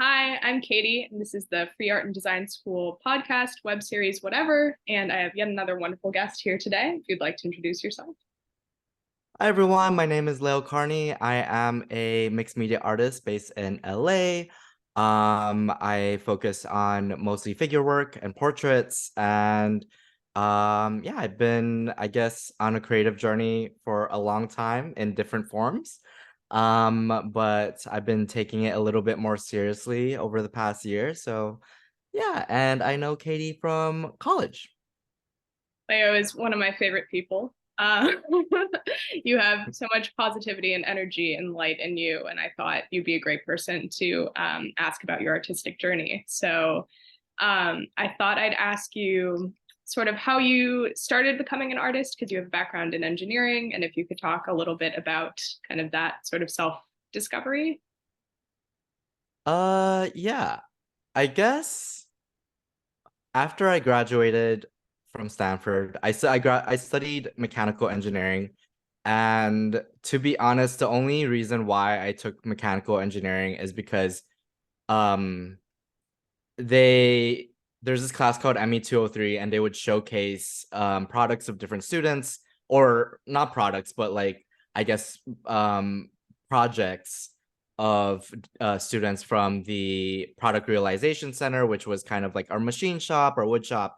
Hi, I'm Katie, and this is the Free Art and Design School podcast, web series, whatever. And I have yet another wonderful guest here today. If you'd like to introduce yourself. Hi everyone, my name is Carney. I am a mixed media artist based in LA. I focus on mostly figure work and portraits, and yeah, I've been, I guess, on a creative journey for a long time in different forms. But I've been taking it a little bit more seriously over the past year. So yeah, and I know Katie from college. Leo is one of my favorite people. You have so much positivity and energy and light in you, and I thought you'd be a great person to ask about your artistic journey. So I thought I'd ask you sort of how you started becoming an artist because you have a background in engineering, and if you could talk a little bit about kind of that sort of self-discovery. Yeah, I guess. After I graduated from Stanford, I studied mechanical engineering. And to be honest, the only reason why I took mechanical engineering is because um they there's this class called ME203, and they would showcase products of different students, or not products, but like, I guess, projects of students from the product realization center, which was kind of like our machine shop or wood shop,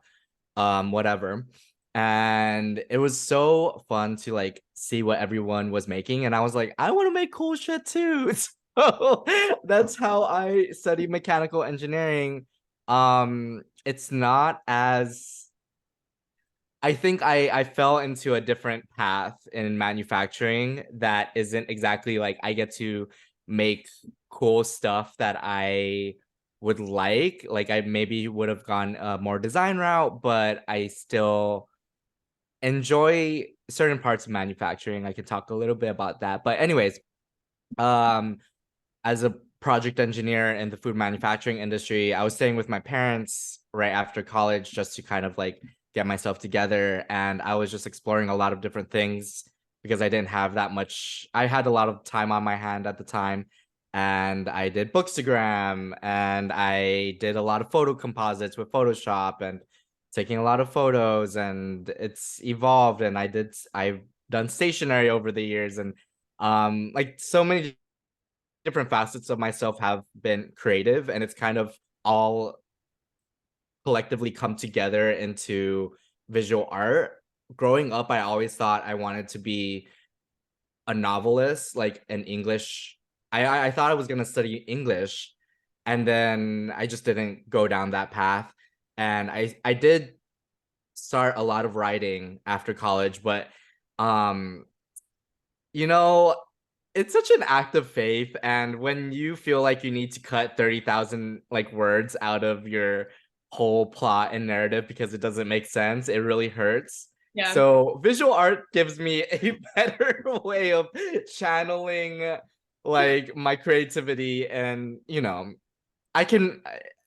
whatever. And it was so fun to like see what everyone was making, and I was like, I want to make cool shit too. So that's how I studied mechanical engineering. It's not as, I think I fell into a different path in manufacturing that isn't exactly like I get to make cool stuff that I would like. Like, I maybe would have gone a more design route, but I still enjoy certain parts of manufacturing. I can talk a little bit about that. But anyways, um as a project engineer in the food manufacturing industry, I was staying with my parents right after college just to kind of like get myself together. And I was just exploring a lot of different things because I didn't have that much. I had a lot of time on my hand at the time. And I did Bookstagram, and I did a lot of photo composites with Photoshop and taking a lot of photos, and it's evolved. And I've done stationery over the years, and like, so many different facets of myself have been creative, and it's kind of all collectively come together into visual art. Growing up, I always thought I wanted to be a novelist, like an English. I thought I was gonna study English, and then I just didn't go down that path. And I did start a lot of writing after college, but um you know, it's such an act of faith, and when you feel like you need to cut 30,000 like words out of your whole plot and narrative because it doesn't make sense, it really hurts. Yeah. So visual art gives me a better way of channeling like my creativity, and I can,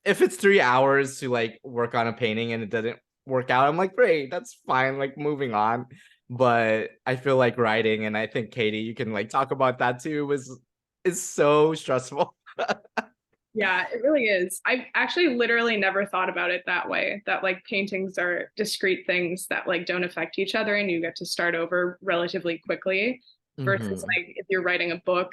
if it's 3 hours to like work on a painting and it doesn't work out, I'm like, great, that's fine, like, moving on. But I feel like writing, and I think Katie, you can like talk about that too, is so stressful. Yeah, it really is. I've actually literally never thought about it that way, that like paintings are discrete things that like don't affect each other and you get to start over relatively quickly versus Hmm. like if you're writing a book,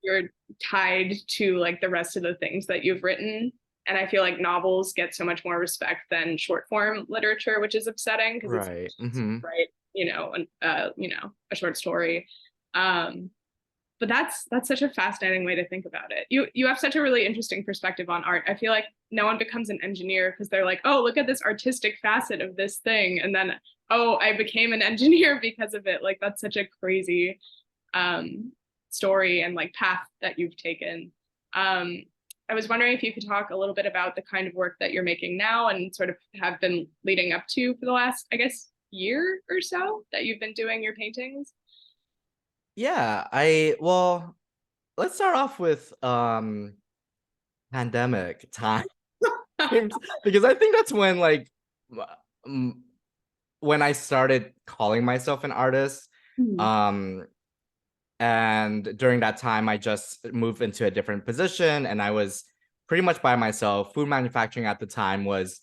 you're tied to like the rest of the things that you've written. And I feel like novels get so much more respect than short form literature, which is upsetting because it's Right. Hmm. right, a short story. Um, but that's such a fascinating way to think about it. You have such a really interesting perspective on art. I feel like no one becomes an engineer because they're like, oh, look at this artistic facet of this thing, and then oh, I became an engineer because of it. Like that's such a crazy um, story and like path that you've taken. Um, I was wondering if you could talk a little bit about the kind of work that you're making now and sort of have been leading up to for the last, I guess, year or so that you've been doing your paintings. Yeah, let's start off with pandemic time. Because I think that's when like, m- when I started calling myself an artist. Mhm. Um and during that time, I just moved into a different position, and I was pretty much by myself. Food manufacturing at the time was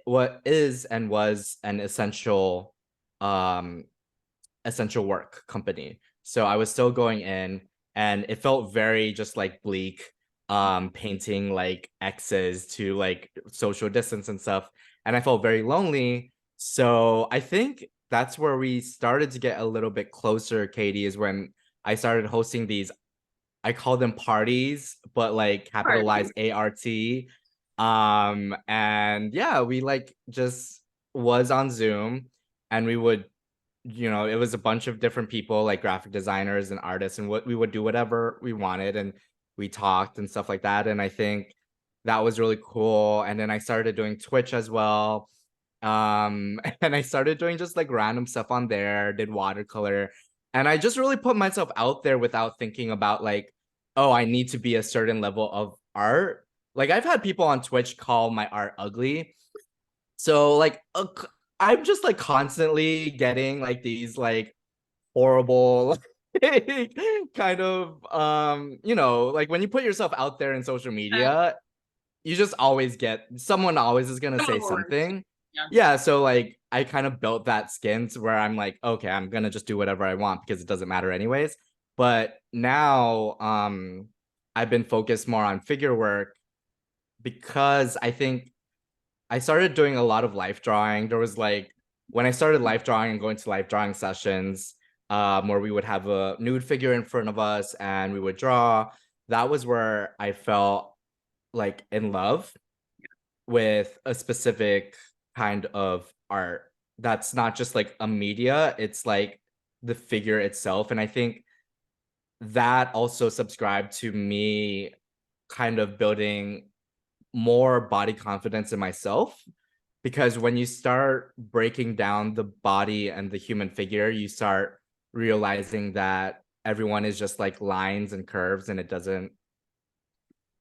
what is and was an um essential work company. So I was still going in, and it felt very just like bleak, painting like X's to like social distance and stuff. And I felt very lonely. So I think that's where we started to get a little bit closer, Katie, is when I started hosting these, I call them parties, but like capitalize Party. ART. And yeah, we like just was on Zoom, and we would, it was a bunch of different people, like graphic designers and artists, and what we would do whatever we wanted, and we talked and stuff like that. And I think that was really cool. And then I started doing Twitch as well. And I started doing just like random stuff on there, did watercolor, and I just really put myself out there without thinking about like, oh, I need to be a certain level of art. Like I've had people on Twitch call my art ugly. So like I'm just like constantly getting like these like horrible like, kind of like when you put yourself out there in social Uh, media, you just always get someone always is gonna say Someone worse. something. Yeah. Yeah, so like I kind of built that skin to where I'm like, okay, I'm gonna just do whatever I want because it doesn't matter anyways. But now I've been focused more on figure work because I think I started doing a lot of life drawing. There was like when I started life drawing and going to life drawing sessions, where we would have a nude figure in front of us and we would draw. That was where I felt like in love with a specific kind of art that's not just like a media, it's like the figure itself. And I think that also subscribed to me kind of building more body confidence in myself, because when you start breaking down the body and the human figure, you start realizing that everyone is just like lines and curves, and it doesn't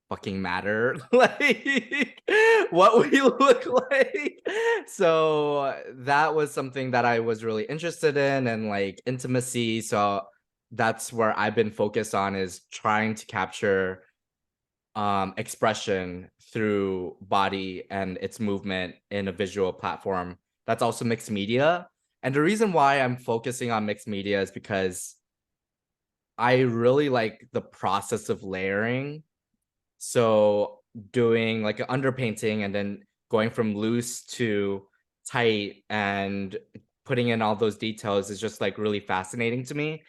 fucking matter like what we look like. So that was something that I was really interested in, and like intimacy. So that's where I've been focused on, is trying to capture expression through body and its movement in a visual platform that's also mixed media. And the reason why I'm focusing on mixed media is because I really like the process of layering. So doing like an underpainting and then going from loose to tight and putting in all those details is just like really fascinating to me.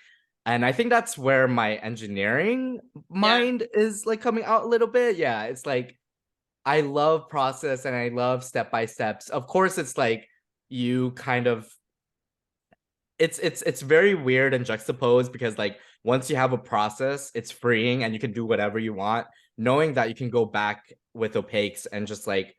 And I think that's where my engineering Yeah. mind is like coming out a little bit. Yeah, it's like I love process and I love step by steps. Of course, it's like you kind of it's very weird and juxtaposed, because like once you have a process, it's freeing and you can do whatever you want, knowing that you can go back with opaques and just like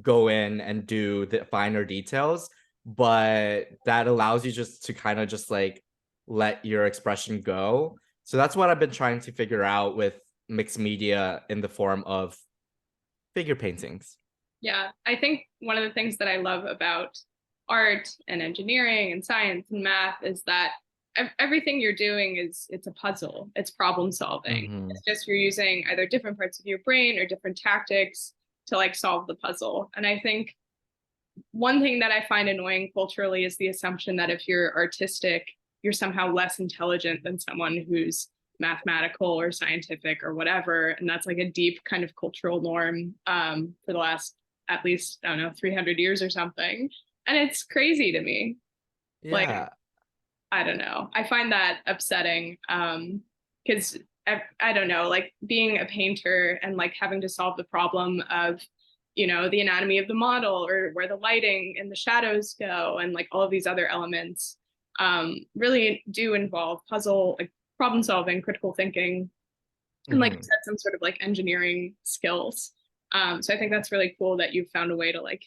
go in and do the finer details. But that allows you just to kind of just like let your expression go. So that's what I've been trying to figure out with mixed media in the form of figure paintings. Yeah, I think one of the things that I love about art and engineering and science and math is that everything you're doing is it's a puzzle. It's problem solving. Mhm. It's just you're using either different parts of your brain or different tactics to like solve the puzzle. And I think one thing that I find annoying culturally is the assumption that if you're artistic, you're somehow less intelligent than someone who's mathematical or scientific or whatever. And that's like a deep kind of cultural norm for the last at least, I don't know, 300 years or something. And it's crazy to me. Like, Yeah. I don't know. I find that upsetting because I don't know, like being a painter and like having to solve the problem of, the anatomy of the model or where the lighting and the shadows go and like all of these other elements really do involve puzzle, like problem solving, critical thinking, and like you Mhm. said, some sort of like engineering skills. So I think that's really cool that you've found a way to like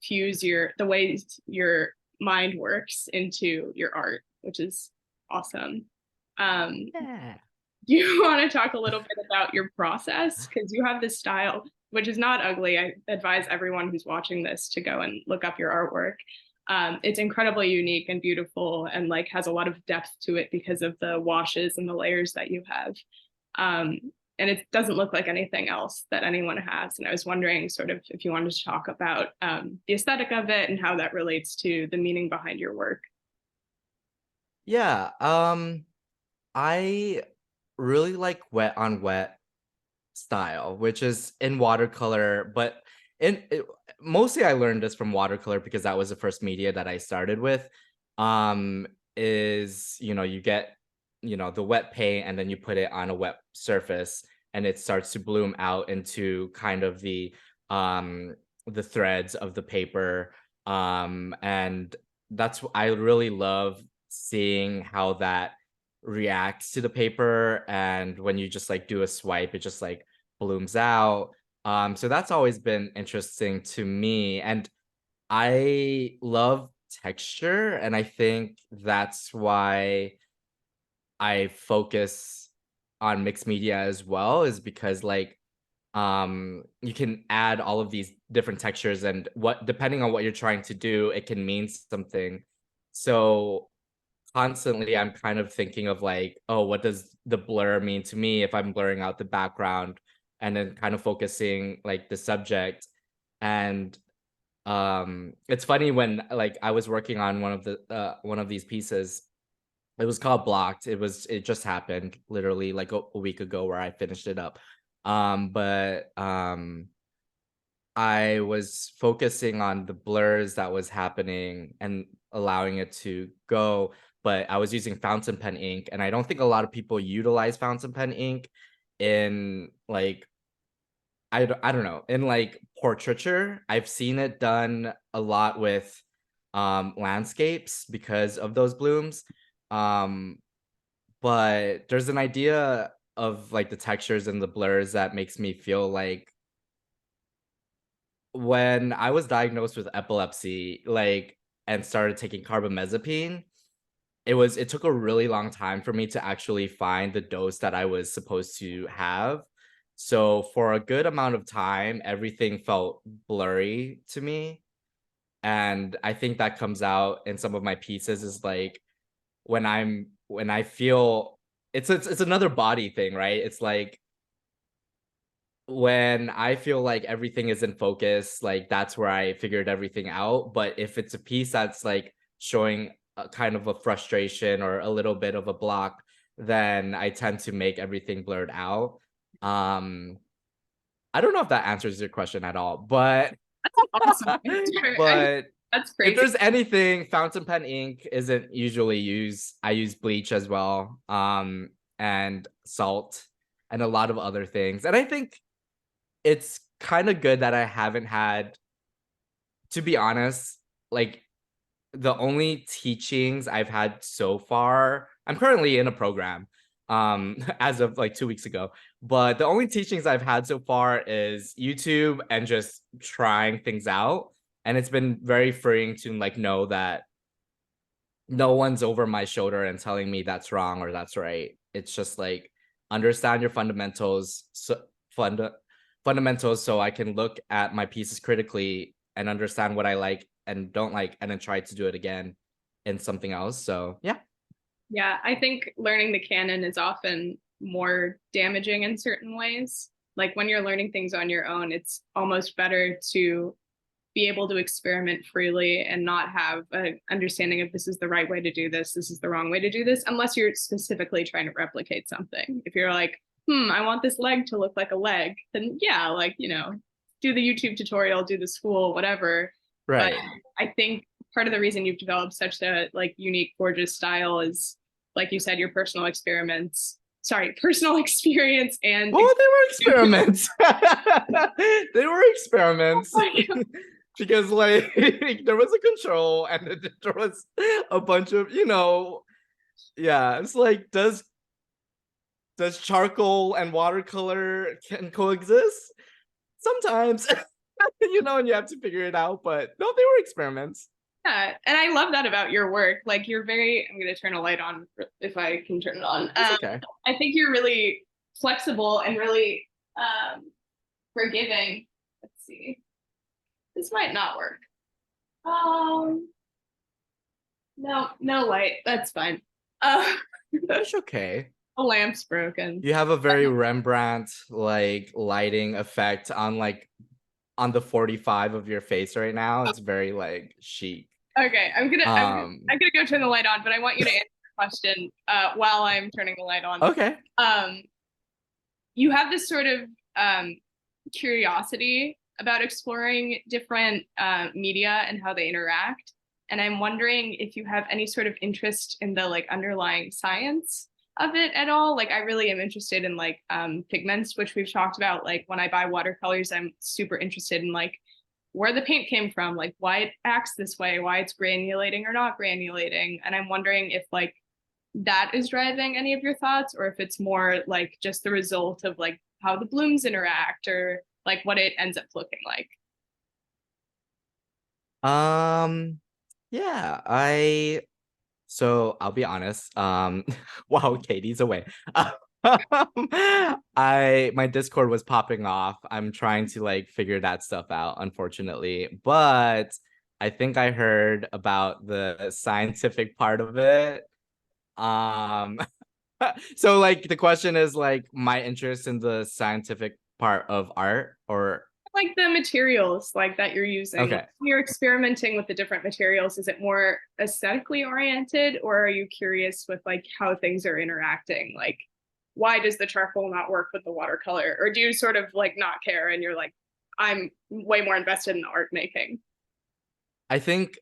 fuse the ways your mind works into your art, which is awesome. Um, Yeah. do you want to talk a little bit about your process? Because you have this style, which is not ugly. I advise everyone who's watching this to go and look up your artwork. It's incredibly unique and beautiful and like has a lot of depth to it because of the washes and the layers that you have. Um, and it doesn't look like anything else that anyone has. And I was wondering sort of if you wanted to talk about the aesthetic of it and how that relates to the meaning behind your work. Yeah, I really like wet on wet style, which is in watercolor, but mostly I learned this from watercolor because that was the first media that I started with. Um, is you get the wet paint and then you put it on a wet surface and it starts to bloom out into kind of the threads of the paper. And I really love seeing how that reacts to the paper, and when you just like do a swipe it just like blooms out. So that's always been interesting to me, and I love texture, and I think that's why I focus on mixed media as well, is because like you can add all of these different textures, and what depending on what you're trying to do it can mean something. So constantly I'm kind of thinking of like, oh, what does the blur mean to me if I'm blurring out the background, and then kind of focusing like the subject. And it's funny when like I was working on one of these pieces. It was called Blocked. It just happened literally like a week ago where I finished it up. But I was focusing on the blurs that was happening and allowing it to go, but I was using fountain pen ink, and I don't think a lot of people utilize fountain pen ink in like I don't know, in like portraiture. I've seen it done a lot with landscapes because of those blooms. Um but there's an idea of like the textures and the blurs that makes me feel like when I was diagnosed with epilepsy, like, and started taking carbamazepine, it took a really long time for me to actually find the dose that I was supposed to have. So for a good amount of time, everything felt blurry to me. And I think that comes out in some of my pieces is like when I feel it's another body thing, right? It's like when I feel like everything is in focus, like that's where I figured everything out. But if it's a piece that's like showing a kind of a frustration or a little bit of a block, then I tend to make everything blurred out. Um, I don't know if that answers your question at all, but Awesome. but That's if crazy. there's anything, fountain pen ink isn't usually used. I use bleach as well, and salt and a lot of other things. And I think it's kind of good that I haven't had, to be honest, like the only teachings I've had so far. I'm currently in a program as of like 2 weeks ago, but the only teachings I've had so far is YouTube and just trying things out. And it's been very freeing to like know that no one's over my shoulder and telling me that's wrong or that's right. It's just like understand your funda- fundamentals so I can look at my pieces critically and understand what I like and don't like, and then try to do it again in something else. So yeah. Yeah, I think learning the canon is often more damaging in certain ways. Like when you're learning things on your own, it's almost better to be able to experiment freely and not have an understanding of this is the right way to do this, this is the wrong way to do this, unless you're specifically trying to replicate something. If you're like, I want this leg to look like a leg, then yeah, like, do the YouTube tutorial, do the school, whatever. But Right. I think part of the reason you've developed such a like unique, gorgeous style is, like you said, your personal experience and Well, they were experiments. They were experiments. Because like there was a control and then there was a bunch of yeah, it's like does charcoal and watercolor can coexist sometimes? And you have to figure it out, but no, they were experiments. yeah, and I love that about your work. Like you're very, I'm going to turn a light on if I can turn it on. It's okay. I think you're really flexible and really forgiving. Let's see. This might not work. Um, no, no light. That's fine. Uh, It's okay. The lamp's broken. You have a very Rembrandt like lighting effect on the 45 of your face right now. It's very like chic. Okay, Um, I'm gonna go turn the light on, but I want you to answer the question while I'm turning the light on. okay. Um, you have this sort of curiosity about exploring different media and how they interact. And I'm wondering if you have any sort of interest in the like underlying science of it at all. Like I really am interested in like pigments, which we've talked about. Like when I buy watercolors, I'm super interested in like where the paint came from, like why it acts this way, why it's granulating or not granulating. And I'm wondering if like that is driving any of your thoughts, or if it's more like just the result of like how the blooms interact or like what it ends up looking like. Um, yeah, so I'll be honest. Wow, Katie's away. My Discord was popping off. I'm trying to like figure that stuff out, unfortunately. But I think I heard about the scientific part of it. Um, so like the question is like my interest in the scientific part of art, or Like the materials like that you're using. Like, okay. when you're experimenting with the different materials, is it more aesthetically oriented, or are you curious with like how things are interacting? Like why does the charcoal not work with the watercolor? Or do you sort of like not care and you're like, I'm way more invested in art making? I think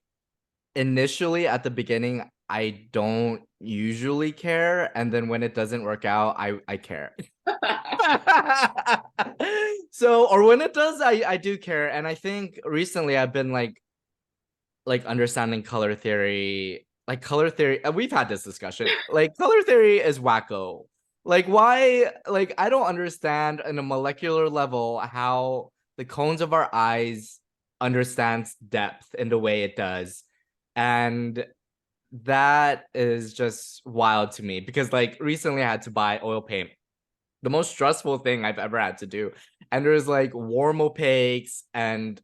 initially at the beginning, I don't usually care, and then when it doesn't work out, I care. So, or when it does, I do care, and I think recently I've been like understanding color theory. Like color theory, we've had this discussion. Like color theory is wacko. Like why? Like I don't understand on a molecular level how the cones of our eyes understands depth in the way it does, and that is just wild to me because like recently I had to buy oil paint, the most stressful thing I've ever had to do. And there's like warm opaques and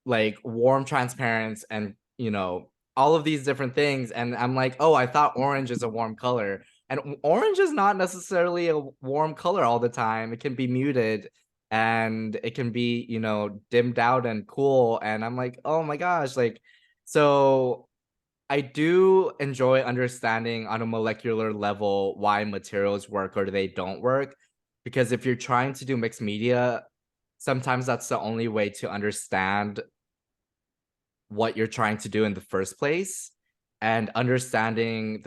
like warm transparents and all of these different things. And I'm like, oh, I thought orange is a warm color. And orange is not necessarily a warm color all the time. It can be muted and it can be, dimmed out and cool. And I'm like, oh my gosh, like so I do enjoy understanding on a molecular level why materials work or they don't work. Because if you're trying to do mixed media, sometimes that's the only way to understand what you're trying to do in the first place. And understanding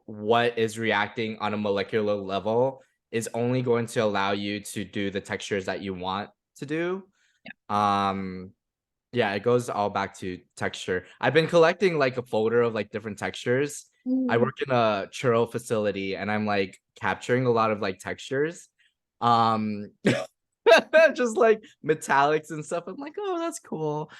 what is reacting on a molecular level is only going to allow you to do the textures that you want to do. Um, yeah, it goes all back to texture. I've been collecting like a folder of like different textures. I Mm. work in a churro facility and I'm like capturing a lot of like textures. Um just like metallics and stuff. I'm like, oh, that's cool.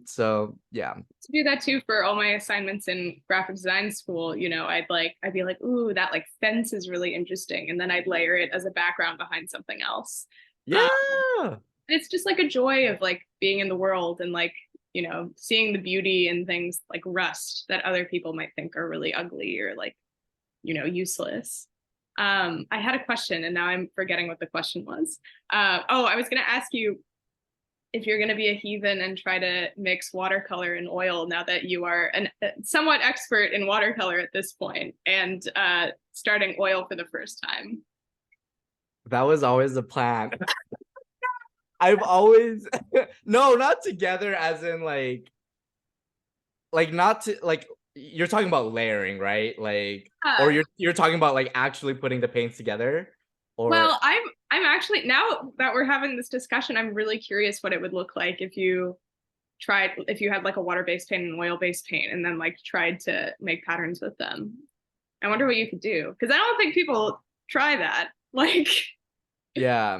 So yeah. To do that too for all my assignments in graphic design school, I'd be like, ooh, that like fence is really interesting. And then I'd layer it as a background behind something else. Um, Yeah. it's just like a joy of like being in the world and like, seeing the beauty in things like rust that other people might think are really ugly or like, useless. I had a question and now I'm forgetting what the question was. I was going to ask you if you're going to be a heathen and try to mix watercolor and oil now that you are a somewhat expert in watercolor at this point and starting oil for the first time. That was always the plan. I've always no, not together as in like not to like you're talking about layering, right? Like or Uh, you're talking about like actually putting the paints together or well, I'm actually now that we're having this discussion, I'm really curious what it would look like if you had like a water-based paint and an oil-based paint and then like tried to make patterns with them. I wonder what you could do because I don't think people try that. Like yeah.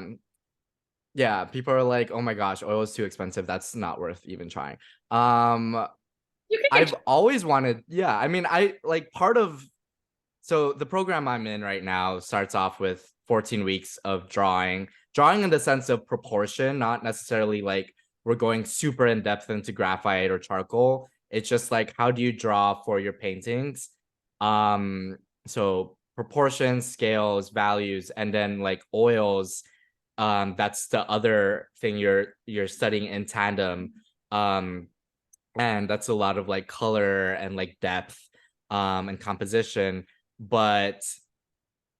Yeah, people are like, "Oh my gosh, oil is too expensive. That's not worth even trying." Um you could I've get always wanted, yeah, I mean, I like part of so the program I'm in right now starts off with 14 weeks of drawing in the sense of proportion, not necessarily like we're going super in depth into graphite or charcoal. It's just like how do you draw for your paintings? So proportions, scales, values, and then like oils. That's the other thing you're studying in tandem. Um, and that's a lot of like color and like depth and composition. But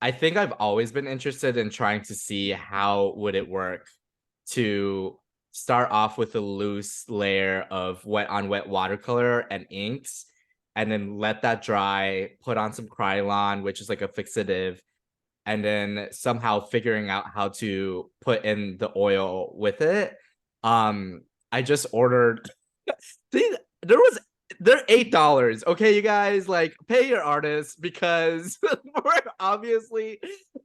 I think I've always been interested in trying to see how would it work to start off with a loose layer of wet on wet watercolor and inks, and then let that dry, put on some Krylon, which is like a fixative, and then somehow figuring out how to put in the oil with it. I just ordered See, there was they're $8. Okay, you guys, like pay your artists because we're obviously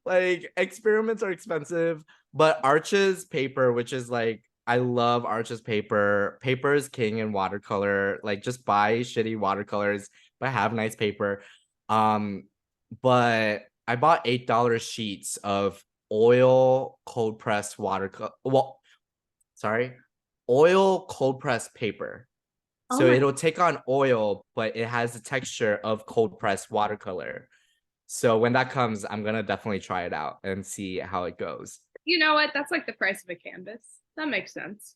like experiments are expensive, but Arches paper, which is like I love Arches paper. Paper is king in watercolor. Like just buy shitty watercolors, but have nice paper. Um, but I bought $8 sheets of oil cold pressed watercolor. Well, sorry, oil cold pressed paper. Oh So my, it'll take on oil, but it has the texture of cold pressed watercolor. So when that comes, I'm gonna definitely try it out and see how it goes. you know what? That's like the price of a canvas. That makes sense.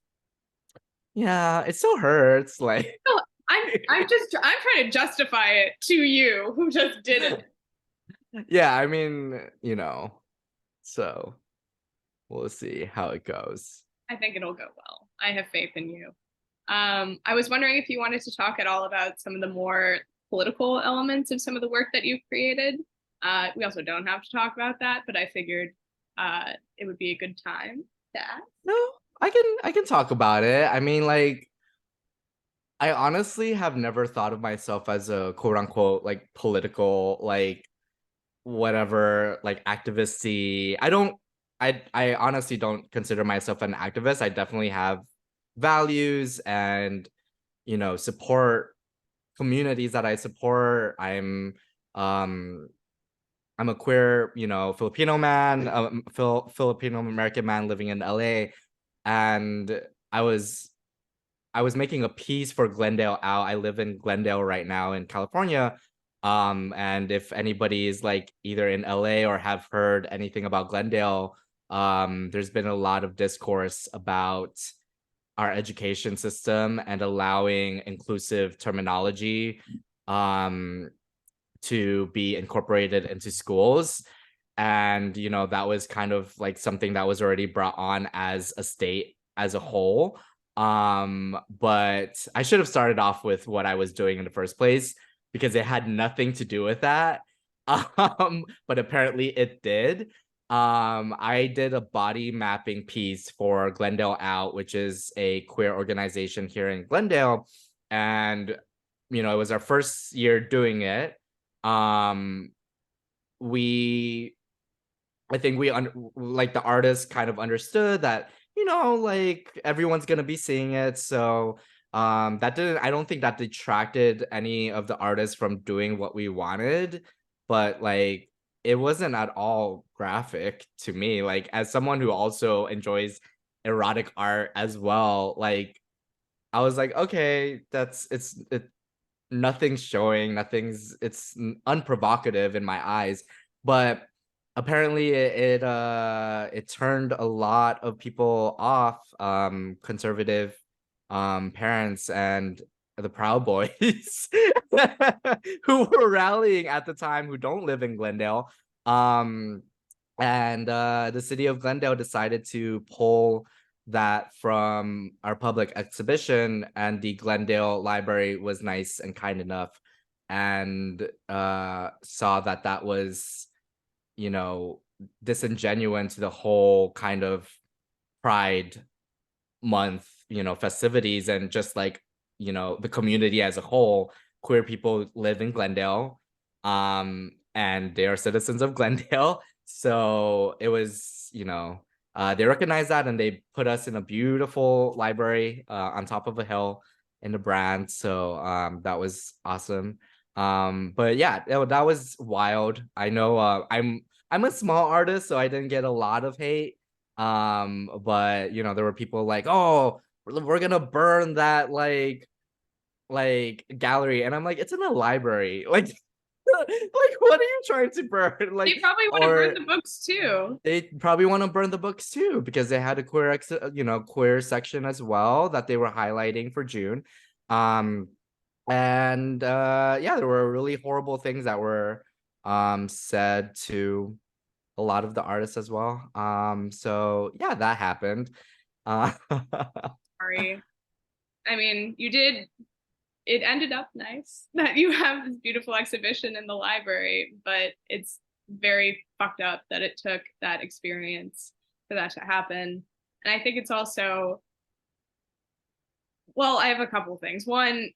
Yeah, it still hurts. Like, No, I'm trying to justify it to you who just did it. yeah, I mean, so we'll see how it goes. I think it'll go well. I have faith in you. I was wondering if you wanted to talk at all about some of the more political elements of some of the work that you've created. We also don't have to talk about that, but I figured it would be a good time to ask. No, I can talk about it. I mean, like, I honestly have never thought of myself as a quote unquote like political, like whatever, like activisty. I honestly don't consider myself an activist. I definitely have values and support communities that I support. Um I'm a queer, Filipino man, Filipino American man living in LA, and I was I was making a piece for Glendale out. I live in Glendale right now in California. And if anybody is like either in LA or have heard anything about Glendale, there's been a lot of discourse about our education system and allowing inclusive terminology um, to be incorporated into schools. And, that was kind of like something that was already brought on as a state as a whole. But I should have started off with what I was doing in the first place because it had nothing to do with that. But apparently it did. I did a body mapping piece for Glendale Out, which is a queer organization here in Glendale. And, it was our first year doing it. We I think like the artist kind of understood that, like everyone's gonna be seeing it. So that didn't I don't think that detracted any of the artists from doing what we wanted, but like it wasn't at all graphic to me. Like as someone who also enjoys erotic art as well, like I was like, okay, nothing's showing, it's unprovocative in my eyes. But apparently it turned a lot of people off, conservative parents and the Proud Boys who were rallying at the time, who don't live in Glendale. And the city of Glendale decided to pull that from our public exhibition, and the Glendale Library was nice and kind enough and saw that that was, disingenuous to the whole kind of Pride Month, festivities, and just like, the community as a whole. Queer people live in Glendale, and they are citizens of Glendale. So it was, they recognized that and they put us in a beautiful library on top of a hill in the brand. So that was awesome. But yeah, that was wild. I know I'm a small artist, so I didn't get a lot of hate. But there were people like, oh, we're gonna burn that like gallery, and I'm like, it's in a library. Like Like, what are you trying to burn? They Like, probably want to burn or the books too. they probably want to burn the books too because they had a queer section as well that they were highlighting for June. Um, and yeah, there were really horrible things that were said to a lot of the artists as well. So yeah, that happened. Uh, Sorry. I mean, you did, it ended up nice that you have this beautiful exhibition in the library, but it's very fucked up that it took that experience for that to happen. And I think it's also, well, I have a couple things. One,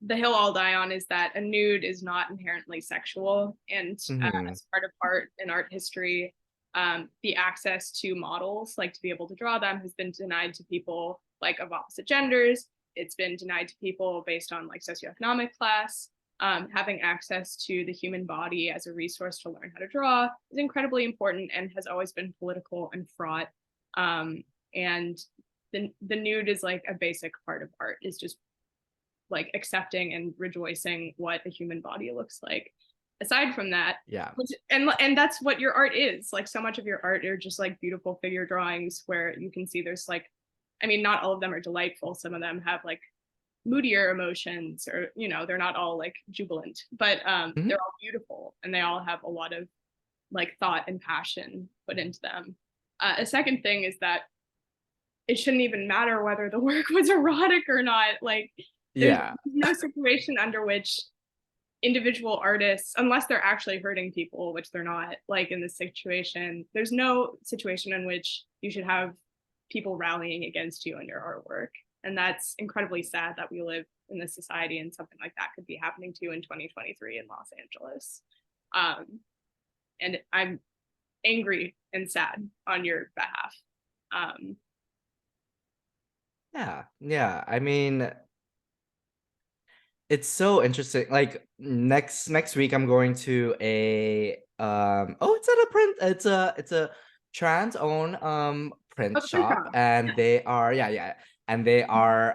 the hill I'll die on is that a nude is not inherently sexual, and mhm. as part of art and art history, the access to models, like to be able to draw them, has been denied to people like of opposite genders. It's been denied to people based on like socioeconomic class. Having access to the human body as a resource to learn how to draw is incredibly important and has always been political and fraught. And the nude is like a basic part of art, is just like accepting and rejoicing what a human body looks like. Aside from that, Yeah. and that's what your art is. Like, so much of your art are just like beautiful figure drawings where you can see there's like, I mean, not all of them are delightful. Some of them have like moodier emotions, or they're not all like jubilant, but Mhm. they're all beautiful and they all have a lot of like thought and passion put into them. A second thing is that it shouldn't even matter whether the work was erotic or not. Like, there's Yeah. no situation under which individual artists, unless they're actually hurting people, which they're not, like in this situation, there's no situation in which you should have people rallying against you and your artwork. And that's incredibly sad that we live in this society and something like that could be happening to you in 2023 in Los Angeles. And I'm angry and sad on your behalf. Um, Yeah. Yeah. I mean, it's so interesting. Like next week I'm going to a oh, it's at a print, it's a trans owned print oh, the print shop, shop. and they are, yeah, and they are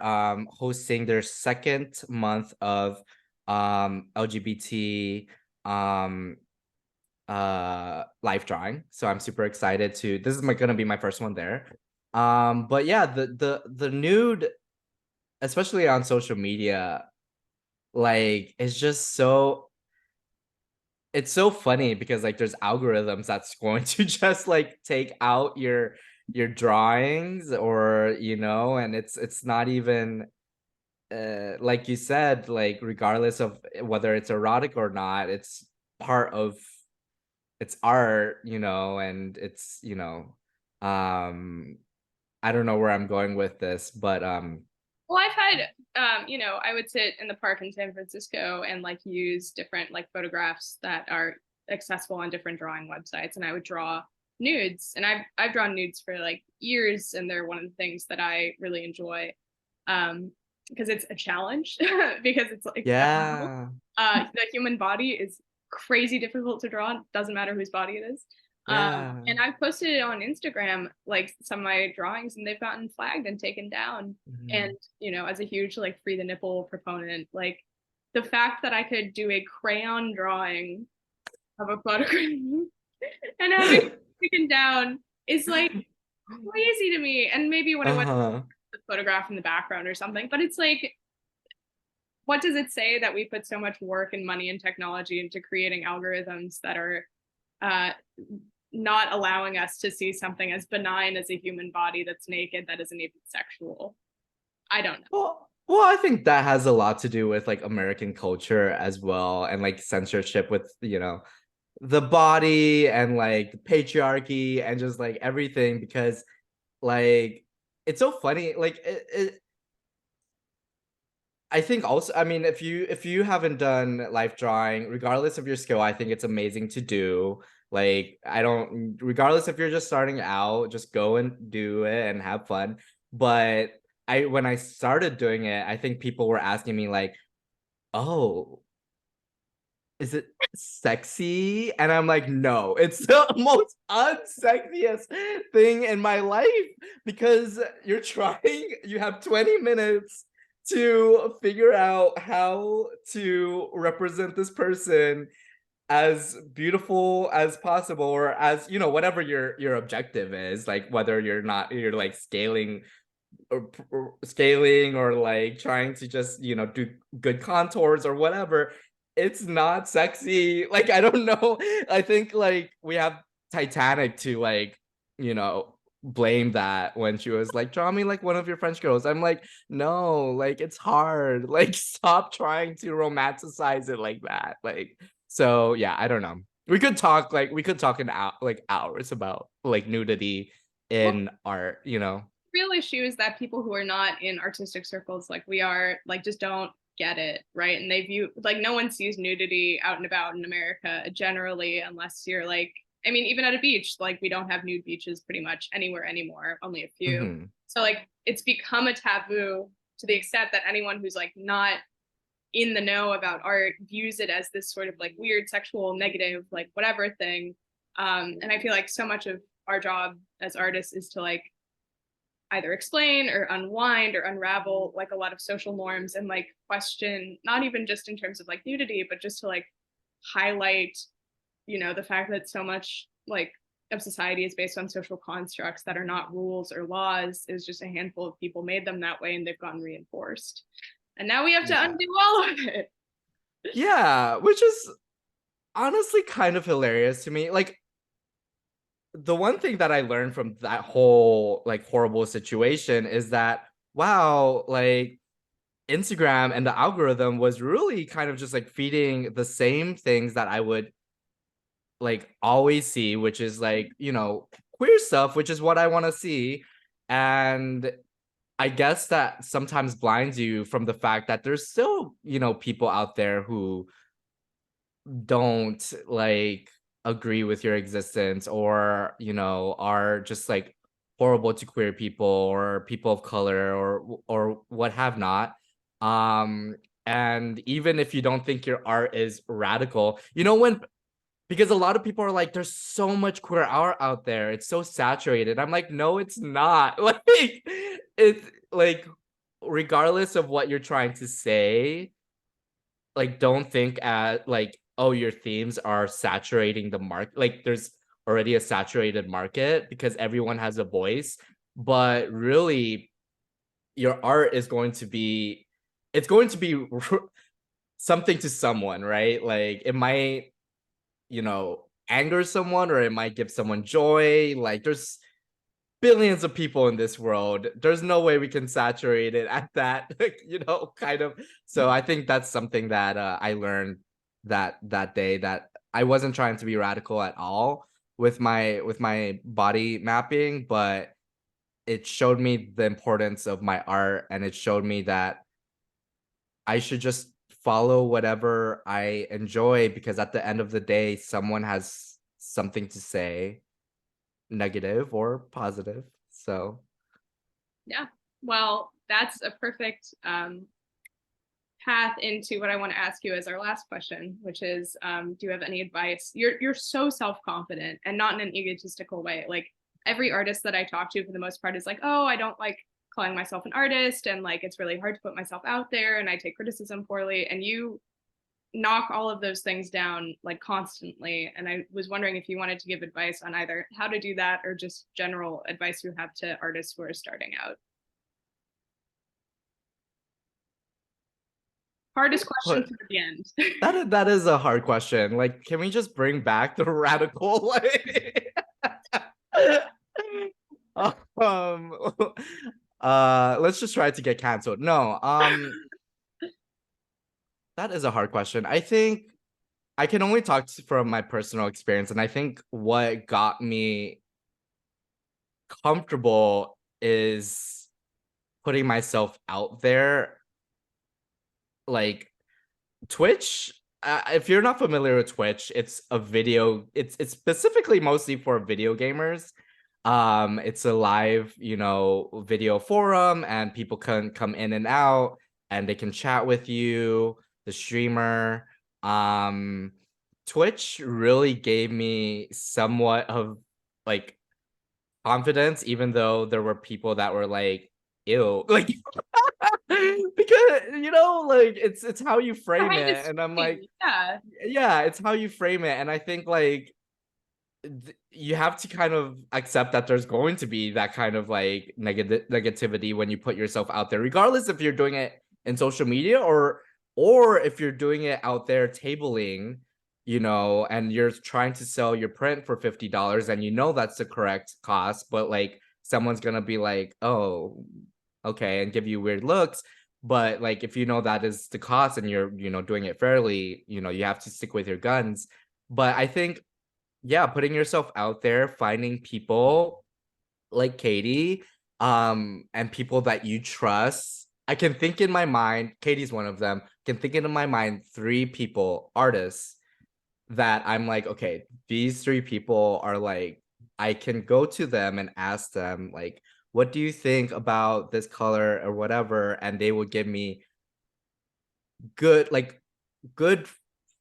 hosting their second month of LGBT um live drawing. So I'm super excited to, this is gonna be my first one there. But yeah, the nude, especially on social media, like, it's so funny because like there's algorithms that's going to just like take out your drawings, or and it's not even like you said, like regardless of whether it's erotic or not, it's part of, it's art, and it's, I don't know where I'm going with this, but Well, I've had, I would sit in the park in San Francisco and like use different like photographs that are accessible on different drawing websites, and I would draw nudes. And I've drawn nudes for like years, and they're one of the things that I really enjoy, because it's a challenge, because it's like ephemeral. yeah, The human body is crazy difficult to draw. Doesn't matter whose body it is. yeah. And I've posted it on Instagram, like some of my drawings, and they've gotten flagged and taken down. Mhm. And as a huge like free the nipple proponent, like the fact that I could do a crayon drawing of a photograph and have it taken down is like crazy to me. And maybe when it was Uh-huh. the photograph in the background or something, but it's like, what does it say that we put so much work and money and technology into creating algorithms that are uh, not allowing us to see something as benign as a human body that's naked, that isn't even sexual? I don't know. Well, I think that has a lot to do with like American culture as well, and like censorship with, the body, and like patriarchy, and just like everything, because like it's so funny. Like I think also, I mean, if you haven't done life drawing, regardless of your skill, I think it's amazing to do. Like, I don't, regardless if you're just starting out, just go and do it and have fun. But when I started doing it, I think people were asking me like, "Oh, is it sexy?" And I'm like, "No, it's the most unsexiest thing in my life, because you're trying, you have 20 minutes to figure out how to represent this person as beautiful as possible, or as, whatever your objective is, like whether you're like scaling, or like trying to just, do good contours or whatever. It's not sexy. Like, I don't know. I think like we have Titanic to like, blame that, when she was like, draw me like one of your French girls. I'm like, no, like it's hard. Like, stop trying to romanticize it like that. Like, so yeah, I don't know. We could talk like hours about like nudity Well, in art. real issue is that people who are not in artistic circles like we are, like, just don't get it, right? And they view, like, no one sees nudity out and about in America generally, unless you're like, I mean, even at a beach, like, we don't have nude beaches pretty much anywhere anymore, only a few. Mhm. So like it's become a taboo to the extent that anyone who's like not in the know about art views it as this sort of like weird sexual negative like whatever thing. And I feel like so much of our job as artists is to like either explain or unwind or unravel like a lot of social norms and like question, not even just in terms of like nudity, but just to like highlight, the fact that so much like of society is based on social constructs that are not rules or laws. Is just a handful of people made them that way and they've gotten reinforced, and now we have to Yeah. undo all of it. Yeah, which is honestly kind of hilarious to me. Like, the one thing that I learned from that whole like horrible situation is that, wow, like Instagram and the algorithm was really kind of just like feeding the same things that I would like always see, which is like, queer stuff, which is what I want to see. And I guess that sometimes blinds you from the fact that there's still, people out there who don't like agree with your existence, or, are just like horrible to queer people or people of color, or what have not. Um, and even if you don't think your art is radical, when because a lot of people are like, there's so much queer art out there, it's so saturated. I'm like, no, it's not. Like, it's like, regardless of what you're trying to say, like, don't think at like, oh, your themes are saturating the market. Like, there's already a saturated market because everyone has a voice. But really, your art is going to be, it's going to be something to someone, right? Like, it might, anger someone, or it might give someone joy. Like, there's billions of people in this world. There's no way we can saturate it at that, like, kind of. So I think that's something that I learned that day, that I wasn't trying to be radical at all with my body mapping, but it showed me the importance of my art, and it showed me that I should just follow whatever I enjoy, because at the end of the day, someone has something to say, negative or positive. So, Yeah, well, that's a perfect path into what I want to ask you as our last question, which is, do you have any advice? You're so self-confident, and not in an egotistical way. Like, every artist that I talk to for the most part is like, oh, I don't like calling myself an artist, and like it's really hard to put myself out there, and I take criticism poorly. And you knock all of those things down like constantly. And I was wondering if you wanted to give advice on either how to do that or just general advice you have to artists who are starting out. Hardest question but for the end. that is a hard question. Like, can we just bring back the radical? Like, um, let's just try to get canceled. No, that is a hard question. I think I can only talk from my personal experience, and I think what got me comfortable is putting myself out there. Like, Twitch, if you're not familiar with Twitch, it's specifically mostly for video gamers. It's a live, video forum, and people can come in and out, and they can chat with you, the streamer. Um, Twitch really gave me somewhat of like confidence, even though there were people that were like, ew, like, because you know, like it's how you frame Behind the it, and I'm like, screen, yeah. yeah, it's how you frame it, and I think like you have to kind of accept that there's going to be that kind of like negativity when you put yourself out there, regardless if you're doing it in social media or if you're doing it out there tabling, you know, and you're trying to sell your print for $50 and you know that's the correct cost, but like someone's gonna be like, oh, okay, and give you weird looks. But like if you know that is the cost and you're, you know, doing it fairly, you know, you have to stick with your guns. But I think, yeah, putting yourself out there, finding people like Katie, and people that you trust. I can think in my mind, Katie's one of them, can think in my mind 3 people, artists, that I'm like, okay, these 3 people are like, I can go to them and ask them, like, what do you think about this color or whatever? And they would give me good, like, good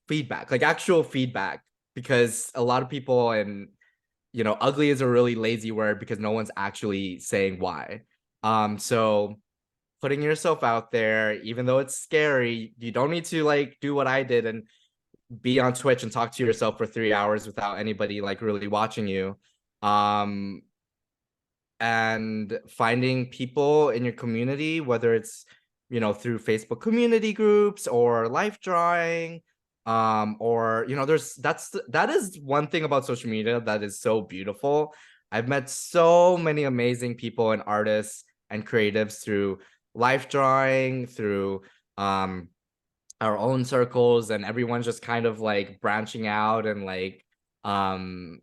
feedback, like actual feedback, because a lot of people, and you know, ugly is a really lazy word because no one's actually saying why. So putting yourself out there, even though it's scary, you don't need to like do what I did and be on Twitch and talk to yourself for 3 hours without anybody like really watching you. Um, and finding people in your community, whether it's, you know, through Facebook community groups or life drawing, or you know, that is one thing about social media that is so beautiful. I've met so many amazing people and artists and creatives through life drawing, through our own circles, and everyone's just kind of like branching out and like um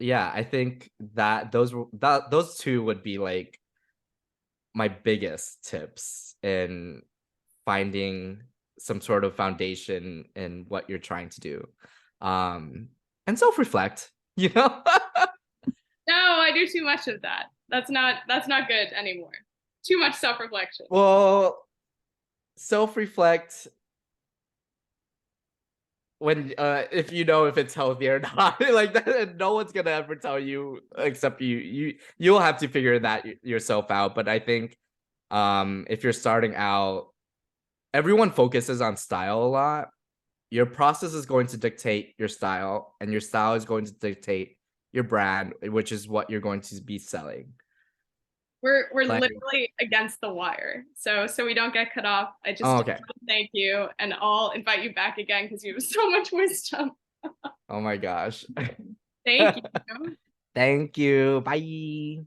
yeah, I think that those 2 would be like my biggest tips in finding some sort of foundation in what you're trying to do. Um, and self-reflect, you know? No, I do too much of that. That's not good anymore. Too much self-reflection. Well, self-reflect when if you know if it's healthy or not. Like that, no one's gonna ever tell you except you'll have to figure that yourself out. But I think if you're starting out, everyone focuses on style a lot. Your process is going to dictate your style, and your style is going to dictate your brand, which is what you're going to be selling. We're Like, literally against the wire. So we don't get cut off. I oh, just okay. want to thank you, and I'll invite you back again because you have so much wisdom. Oh my gosh. Thank you. Thank you. Bye.